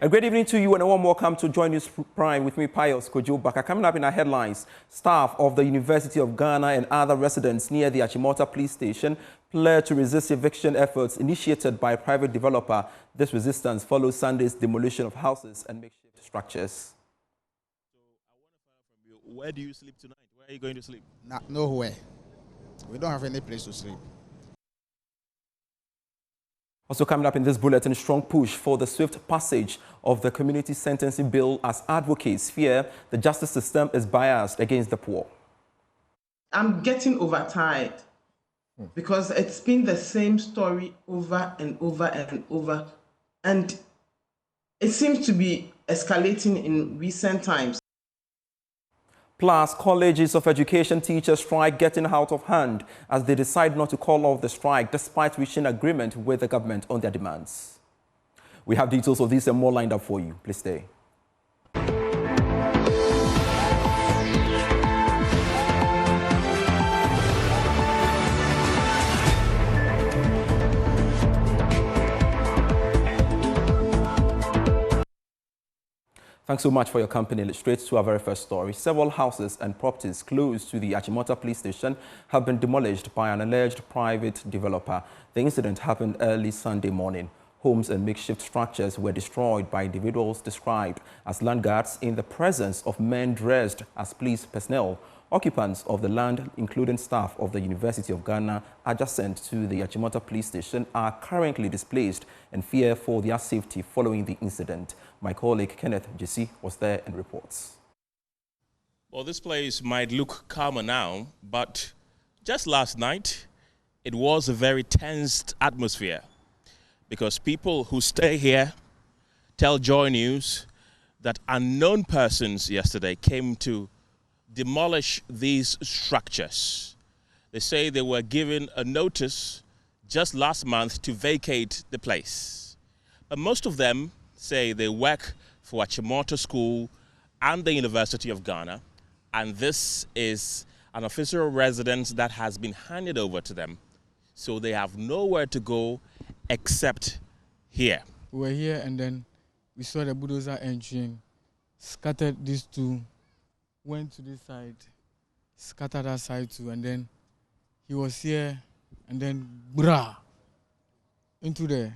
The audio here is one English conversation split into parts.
A great evening to you and a warm welcome to JoyNews Prime with me, Pius Kojo Baka. Coming up in our headlines, staff of the University of Ghana and other residents near the Achimota police station pledged to resist eviction efforts initiated by a private developer. This resistance follows Sunday's demolition of houses and makeshift structures. So I want to find out from you, where do you sleep tonight? Where are you going to sleep? Nowhere. We don't have any place to sleep. Also coming up in this bulletin, strong push for the swift passage of the community sentencing bill as advocates fear the justice system is biased against the poor. I'm getting overtired because it's been the same story over and over and over, and it seems to be escalating in recent times. Plus, colleges of education teachers strike getting out of hand as they decide not to call off the strike despite reaching agreement with the government on their demands. We have details of this and more lined up for you. Please stay. Thanks so much for your company. Straight to our very first story. Several houses and properties close to the Achimota police station have been demolished by an alleged private developer. The incident happened early Sunday morning. Homes and makeshift structures were destroyed by individuals described as land guards in the presence of men dressed as police personnel. Occupants of the land, including staff of the University of Ghana adjacent to the Achimota police station, are currently displaced and fear for their safety following the incident. My colleague Kenneth Jesse was there and reports. Well, this place might look calmer now, but just last night, it was a very tensed atmosphere because people who stay here tell Joy News that unknown persons yesterday came to demolish these structures. They say they were given a notice just last month to vacate the place. But most of them say they work for Achimota School and the University of Ghana, and this is an official residence that has been handed over to them, so they have nowhere to go except here. We were here and then we saw the bulldozer entering, scattered these two, went to this side, scattered that side too, and then he was here, and then brah, into the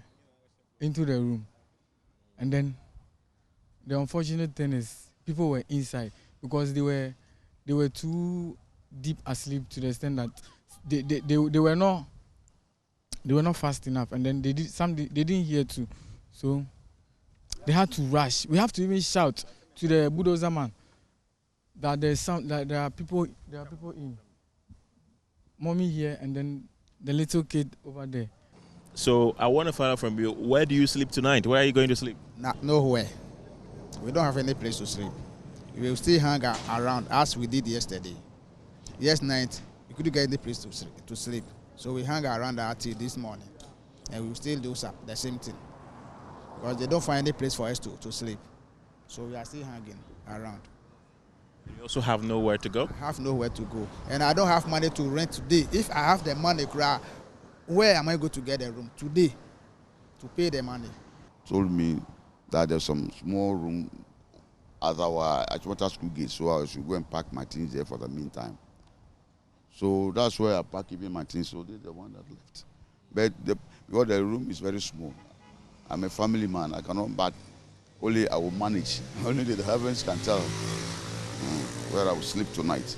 room. And then the unfortunate thing is people were inside because they were too deep asleep to the extent that they were not fast enough, and then they didn't hear too, so they had to rush. We have to even shout to the bulldozer man that there are people in. Mommy here and then the little kid over there. So I want to find out from you, where do you sleep tonight? Where are you going to sleep? Nowhere. We don't have any place to sleep. We will still hang around as we did yesterday. Yes, night we couldn't get any place to sleep, so we hang around until this morning, and we will still do the same thing because they don't find any place for us to sleep. So we are still hanging around. You also have nowhere to go? I have nowhere to go. And I don't have money to rent today. If I have the money, where am I going to get a room today to pay the money? Told me that there's some small room at our Achimota school gate, so I should go and pack my things there for the meantime. So that's where I pack even my things, so they're the one that left. But because the room is very small, I'm a family man, I cannot, but only I will manage. Only the heavens can tell where I will sleep tonight.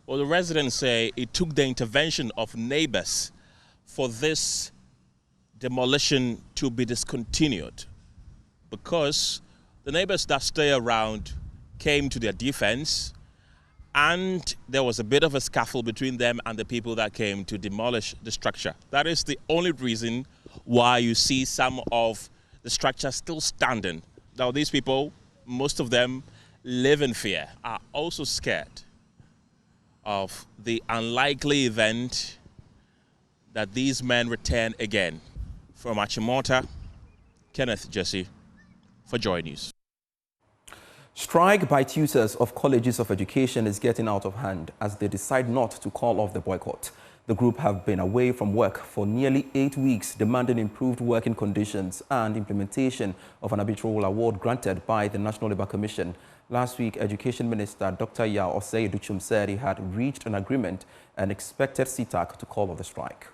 Well, the residents say it took the intervention of neighbors for this demolition to be discontinued, because the neighbors that stay around came to their defense, and there was a bit of a scuffle between them and the people that came to demolish the structure. That is the only reason why you see some of the structure still standing. Now, these people, most of them, live in fear, are also scared of the unlikely event that these men return again. From Achimota, Kenneth Jesse for Joy News. Strike by tutors of colleges of education is getting out of hand as they decide not to call off the boycott. The group have been away from work for nearly 8 weeks, demanding improved working conditions and implementation of an arbitral award granted by the National Labour Commission. Last week, Education Minister Dr. Yao Osei-Duchum said he had reached an agreement and expected CTAC to call off the strike.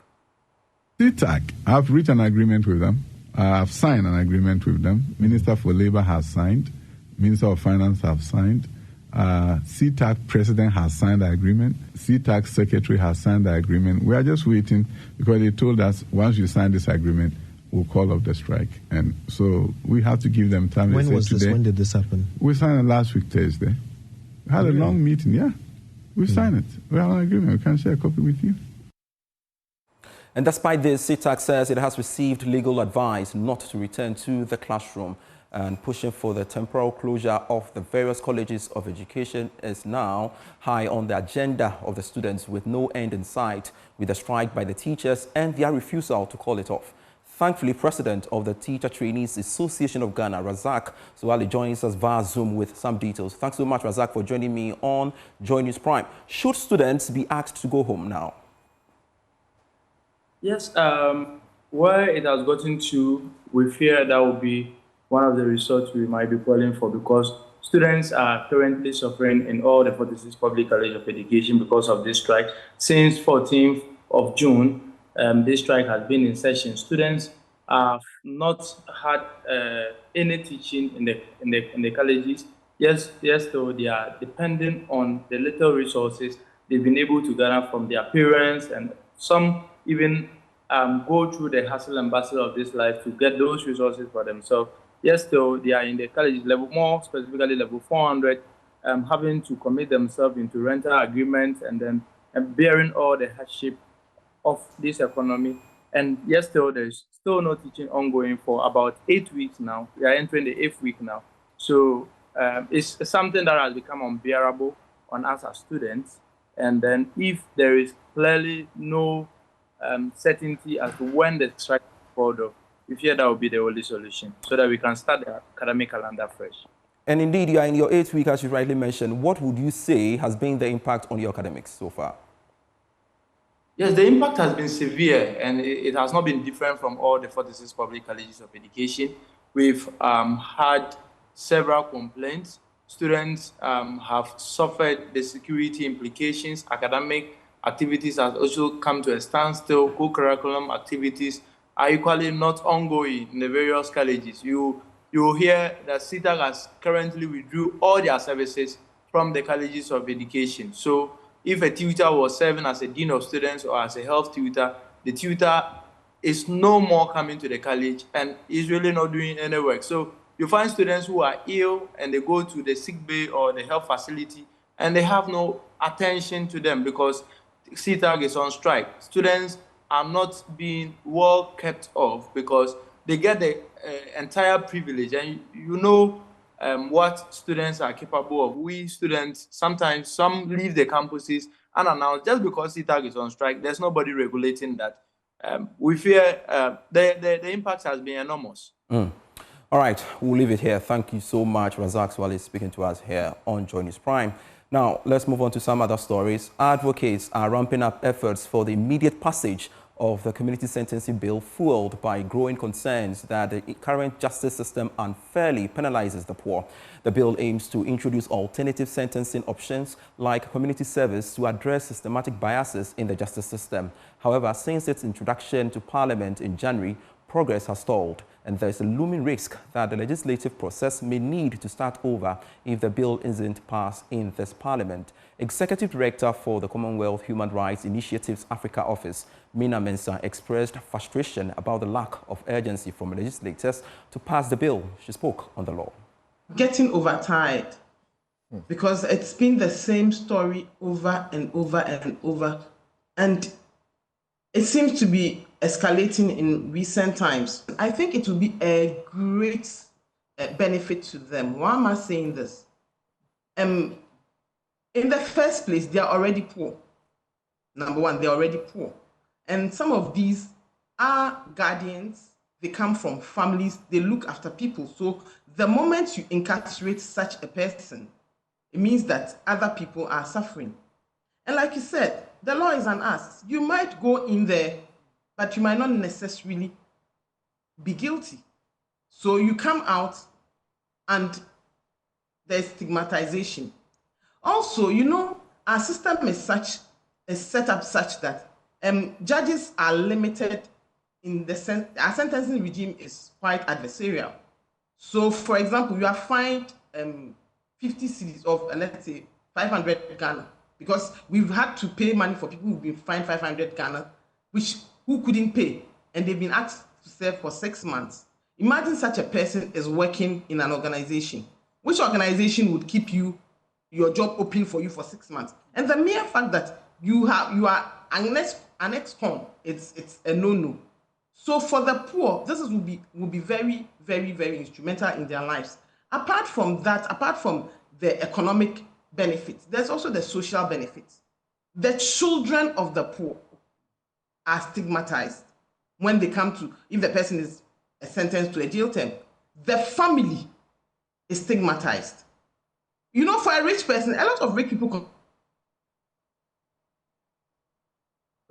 CTAC, I've reached an agreement with them. I've signed an agreement with them. Minister for Labour has signed. Minister of Finance have signed. CTAC president has signed the agreement. CTAC secretary has signed the agreement. We are just waiting because they told us once you sign this agreement, we'll call off the strike. And so we have to give them time. When was this? When did this happen? We signed it last week, Thursday. We had a long meeting, yeah. We signed it. We have an agreement. We can share a copy with you. And despite this, CTAC says it has received legal advice not to return to the classroom, and pushing for the temporal closure of the various colleges of education is now high on the agenda of the students, with no end in sight with the strike by the teachers and their refusal to call it off. Thankfully, President of the Teacher Trainees Association of Ghana, Rasheed Sali, joins us via Zoom with some details. Thanks so much, Rasheed, for joining me on JoyNews Prime. Should students be asked to go home now? Yes, where it has gotten to, we fear that will be one of the results we might be calling for, because students are currently suffering in all the 46 public colleges of education because of this strike. Since 14th of June, this strike has been in session. Students have not had any teaching in the colleges. Yes, though they are dependent on the little resources they've been able to gather from their parents, and some even go through the hustle and bustle of this life to get those resources for themselves. Yes, though they are in the college level, more specifically level 400, having to commit themselves into rental agreements and then bearing all the hardship of this economy. And yes, though there's still no teaching ongoing for about 8 weeks now. We are entering the 8th week now. So it's something that has become unbearable on us as students. And then if there is clearly no certainty as to when the strike is called off, we fear that will be the only solution, so that we can start the academic calendar fresh. And indeed, you are in your 8th week, as you rightly mentioned. What would you say has been the impact on your academics so far? Yes, the impact has been severe, and it has not been different from all the 46 public colleges of education. We've had several complaints. Students have suffered the security implications. Academic activities have also come to a standstill. Co-curriculum activities are equally not ongoing in the various colleges. You will hear that CTAC has currently withdrew all their services from the colleges of education. So if a tutor was serving as a dean of students or as a health tutor, the tutor is no more coming to the college and is really not doing any work. So you find students who are ill and they go to the sick bay or the health facility and they have no attention to them because CTAC is on strike. Students are not being well kept off because they get the entire privilege. And you know what students are capable of. We students, sometimes some leave the campuses unannounced just because CTAC is on strike. There's nobody regulating that. We fear the impact has been enormous. All right, we'll leave it here. Thank you so much, Rasheed Sali, speaking to us here on JoyNews Prime. Now, let's move on to some other stories. Advocates are ramping up efforts for the immediate passage of the community sentencing bill, fueled by growing concerns that the current justice system unfairly penalizes the poor. The bill aims to introduce alternative sentencing options like community service to address systematic biases in the justice system. However, since its introduction to Parliament in January, progress has stalled, and there is a looming risk that the legislative process may need to start over if the bill isn't passed in this Parliament. Executive Director for the Commonwealth Human Rights Initiatives Africa Office, Mina Mensah, expressed frustration about the lack of urgency from legislators to pass the bill. She spoke on the law. Getting overtired because it's been the same story over and over and over, and it seems to be escalating in recent times. I think it will be a great benefit to them. Why am I saying this? In the first place, they are already poor. Number one, they're already poor. And some of these are guardians. They come from families. They look after people. So the moment you incarcerate such a person, it means that other people are suffering. And like you said, the law is an ask. You might go in there, but you might not necessarily be guilty. So you come out and there's stigmatization. Also, you know, our system is set up such that judges are limited in the sense, our sentencing regime is quite adversarial. So, for example, you are fined 50 cedis of, let's say, 500 Ghana, because we've had to pay money for people who've been fined 500 Ghana, who couldn't pay, and they've been asked to serve for 6 months. Imagine such a person is working in an organization. Which organization would keep your job open for you for 6 months? And the mere fact that you are an ex-con, it's a no-no. So for the poor, this will be very, very, very instrumental in their lives. Apart from that, apart from the economic benefits, there's also the social benefits. The children of the poor are stigmatized when they come to, if the person is sentenced to a jail term. The family is stigmatized. You know, for a rich person, a lot of rich people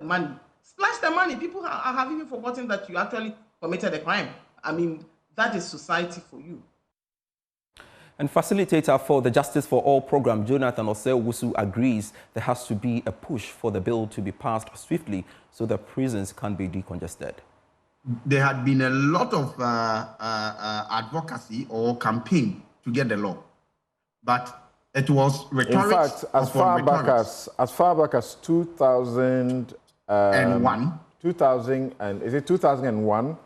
money. Splash the money. People have even forgotten that you actually committed a crime. I mean, that is society for you. And facilitator for the Justice for All program, Jonathan Osei-Owusu, agrees there has to be a push for the bill to be passed swiftly so that prisons can be decongested. There had been a lot of advocacy or campaign to get the law, but it was rhetoric. In fact, as far back as 2001. 2001?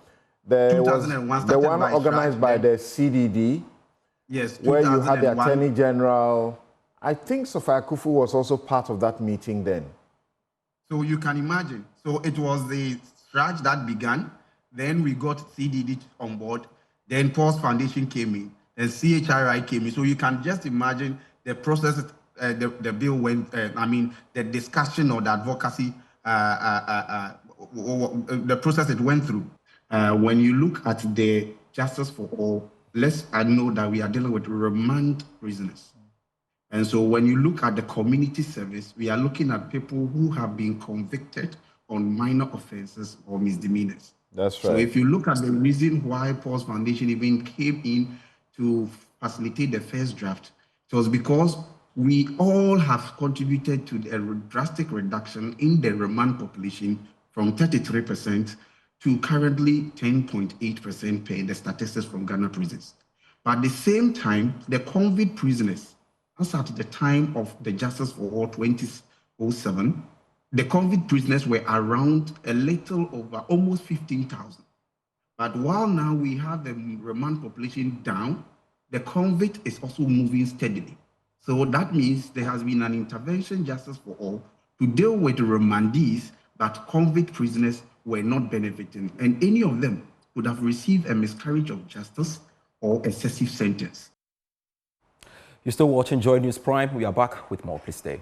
There was the one organized by the CDD. Yes, where you had the Attorney General. I think Sophia Kufu was also part of that meeting then. So you can imagine. So it was the scratch that began. Then we got CDD on board. Then Paul's Foundation came in. Then CHRI came in. So you can just imagine the process. The bill went. The discussion or the advocacy. The process it went through. When you look at the Justice for All, let's know that we are dealing with remand prisoners. And so when you look at the community service, we are looking at people who have been convicted on minor offenses or misdemeanors. That's right. So if you look at the reason why Paul's Foundation even came in to facilitate the first draft, it was because we all have contributed to a drastic reduction in the remand population from 33% to currently 10.8% per the statistics from Ghana prisons. But at the same time, the convict prisoners, as at the time of the Justice for All 2007, the convict prisoners were around a little over almost 15,000. But while now we have the remand population down, the convict is also moving steadily. So that means there has been an intervention, Justice for All, to deal with remandees, but convict prisoners were not benefiting, and any of them would have received a miscarriage of justice or excessive sentence. You're still watching JoyNews Prime. We are back with more. Please stay.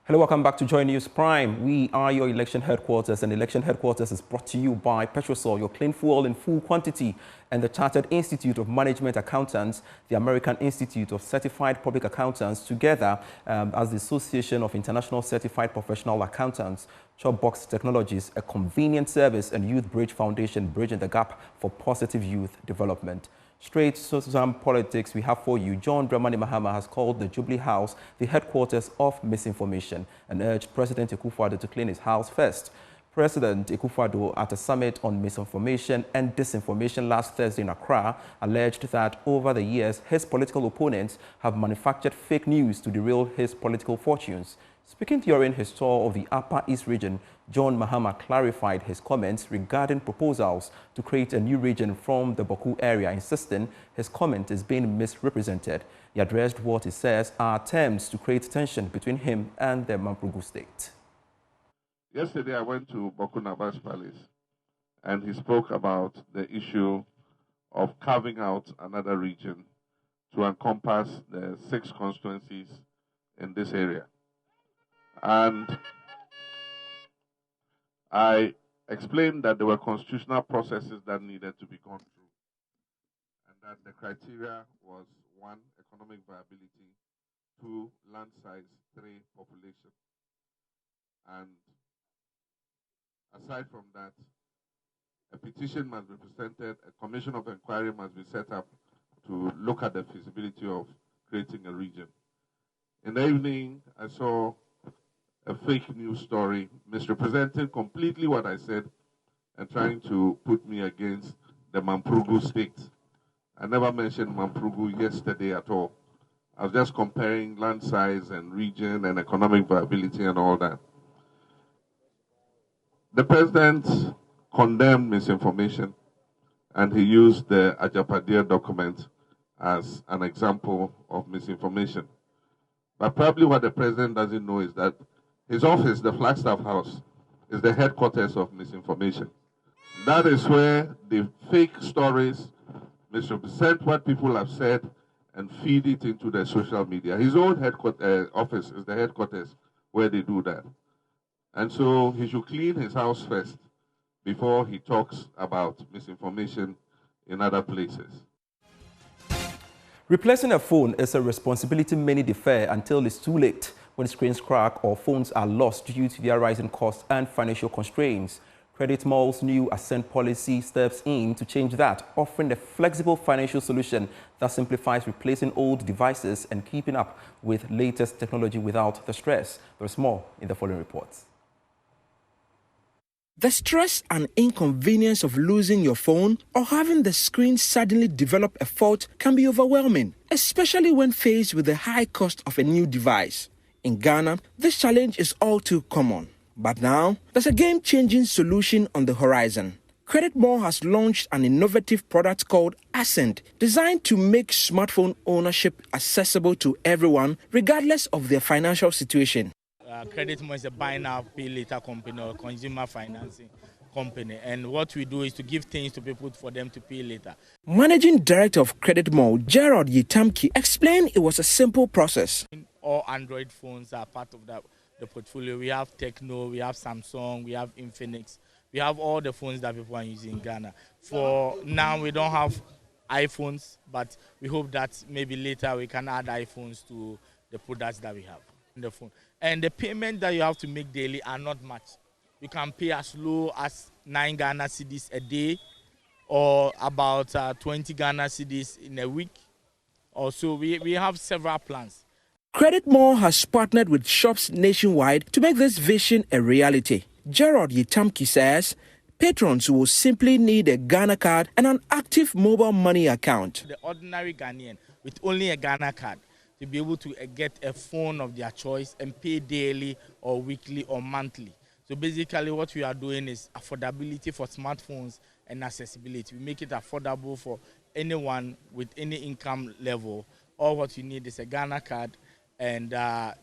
Hello, welcome back to JoyNews Prime. We are your election headquarters, and election headquarters is brought to you by Petrosol, your clean fuel in full quantity, and the Chartered Institute of Management Accountants, the American Institute of Certified Public Accountants, together as the Association of International Certified Professional Accountants, Chopbox Technologies, a convenient service, and Youth Bridge Foundation, bridging the gap for positive youth development. Straight to some politics we have for you. John Dramani Mahama has called the Jubilee House the headquarters of misinformation and urged President Akufo-Addo to clean his house first. President Akufo-Addo, at a summit on misinformation and disinformation last Thursday in Accra, alleged that over the years his political opponents have manufactured fake news to derail his political fortunes. Speaking during his tour of the Upper East region, John Mahama clarified his comments regarding proposals to create a new region from the Boku area, insisting his comment is being misrepresented. He addressed what he says are attempts to create tension between him and the Mamprugu state. Yesterday I went to Boku Naba's palace and he spoke about the issue of carving out another region to encompass the 6 constituencies in this area. And I explained that there were constitutional processes that needed to be gone through, and that the criteria was 1, economic viability, 2, land size, 3, population. And aside from that, a petition must be presented, a commission of inquiry must be set up to look at the feasibility of creating a region. In the evening, I saw a fake news story misrepresenting completely what I said and trying to put me against the Mamprugu state. I never mentioned Mamprugu yesterday at all. I was just comparing land size and region and economic viability and all that. The president condemned misinformation, and he used the Ajapadia document as an example of misinformation. But probably what the president doesn't know is that his office, the Flagstaff House, is the headquarters of misinformation. That is where the fake stories misrepresent what people have said and feed it into the social media. His own office is the headquarters where they do that. And so he should clean his house first before he talks about misinformation in other places. Replacing a phone is a responsibility many defer until it's too late when screens crack or phones are lost due to their rising costs and financial constraints. Credit Mall's new Ascent policy steps in to change that, offering a flexible financial solution that simplifies replacing old devices and keeping up with latest technology without the stress. There's more in the following reports. The stress and inconvenience of losing your phone or having the screen suddenly develop a fault can be overwhelming, especially when faced with the high cost of a new device. In Ghana, this challenge is all too common. But now, there's a game-changing solution on the horizon. Credit Mall has launched an innovative product called Ascent, designed to make smartphone ownership accessible to everyone, regardless of their financial situation. Credit Mall is a buy now, pay later company or consumer financing company. And what we do is to give things to people for them to pay later. Managing Director of Credit Mall, Gerald Yitamki, explained it was a simple process. All Android phones are part of the portfolio. We have Techno, we have Samsung, we have Infinix. We have all the phones that people are using in Ghana. For now, we don't have iPhones, but we hope that maybe later we can add iPhones to the products that we have in the phone. And the payment that you have to make daily are not much. You can pay as low as 9 Ghana cedis a day or about 20 Ghana cedis in a week. Also, we have several plans. Credit Mall has partnered with shops nationwide to make this vision a reality. Gerald Yitamki says patrons will simply need a Ghana card and an active mobile money account. The ordinary Ghanaian with only a Ghana card to be able to get a phone of their choice and pay daily or weekly or monthly. So basically what we are doing is affordability for smartphones and accessibility. We make it affordable for anyone with any income level. All what you need is a Ghana card and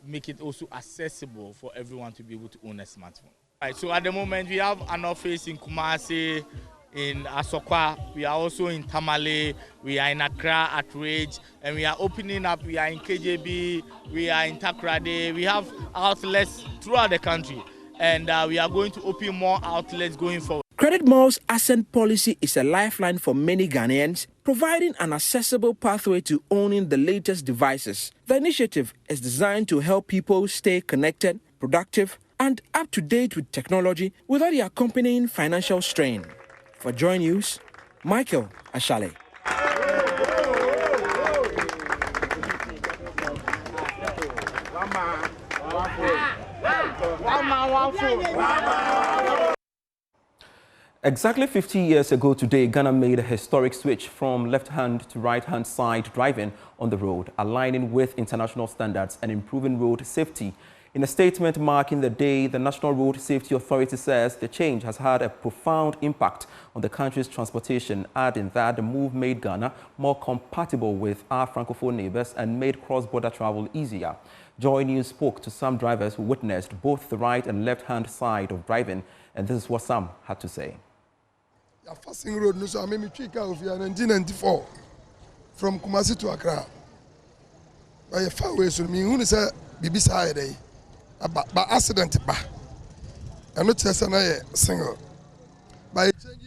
make it also accessible for everyone to be able to own a smartphone. Right, so at the moment we have an office in Kumasi, in Asokwa, we are also in Tamale, we are in Accra at Rage, and we are opening up, we are in KJB, we are in Takoradi, we have outlets throughout the country, and we are going to open more outlets going forward. Credit Mall's Ascent policy is a lifeline for many Ghanaians, providing an accessible pathway to owning the latest devices. The initiative is designed to help people stay connected, productive, and up to date with technology without the accompanying financial strain. For JoyNews, Michael Ashale. Exactly 50 years ago today, Ghana made a historic switch from left-hand to right-hand side driving on the road, aligning with international standards and improving road safety. In a statement marking the day, the National Road Safety Authority says the change has had a profound impact on the country's transportation, adding that the move made Ghana more compatible with our Francophone neighbors and made cross-border travel easier. JoyNews spoke to some drivers who witnessed both the right and left-hand side of driving, and this is what some had to say. The passing road, no, so I made me trick out of 1994 from Kumasi to Accra. By a far away, so me, who is a baby side, by accident, I'm not just a single.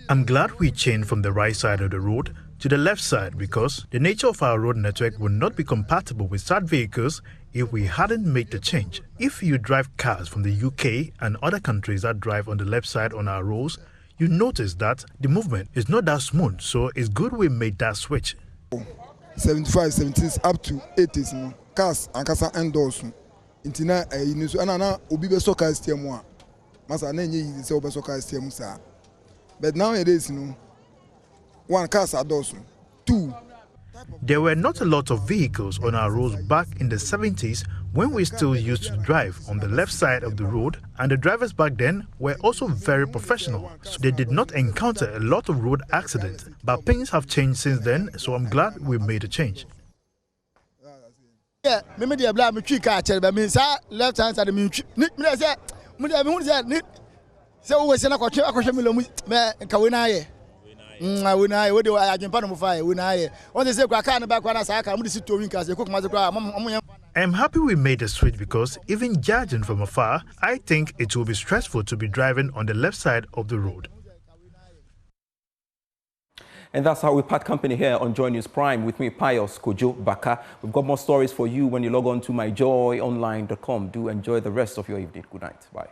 I'm glad we changed from the right side of the road to the left side because the nature of our road network would not be compatible with such vehicles if we hadn't made the change. If you drive cars from the UK and other countries that drive on the left side on our roads, you notice that the movement is not that smooth, so it's good we made that switch. 75, 70s up to 80s, cars and casa endorse. Intina anana obi so car still masa na nyi say obi so car still musa. But nowadays, one cars are those. Two. There were not a lot of vehicles on our roads back in the 70s when we still used to drive on the left side of the road, and the drivers back then were also very professional, so they did not encounter a lot of road accidents. But things have changed since then, so I'm glad we made a change. Yeah, me dey bla me twi ka chere ba me sa left hand side me twi me say me dey me hu say wo se na kwatwe me lo mu me nka we na aye we na aye we dey ajempa no mu fa we na aye on dey say kwa car no ba kwa na sa car mu dey sit to win ka say kokoma kwa I'm happy we made the switch because even judging from afar, I think it will be stressful to be driving on the left side of the road. And that's how we part company here on JoyNews Prime with me, Pius Kojo Baka. We've got more stories for you when you log on to myjoyonline.com. Do enjoy the rest of your evening. Good night. Bye.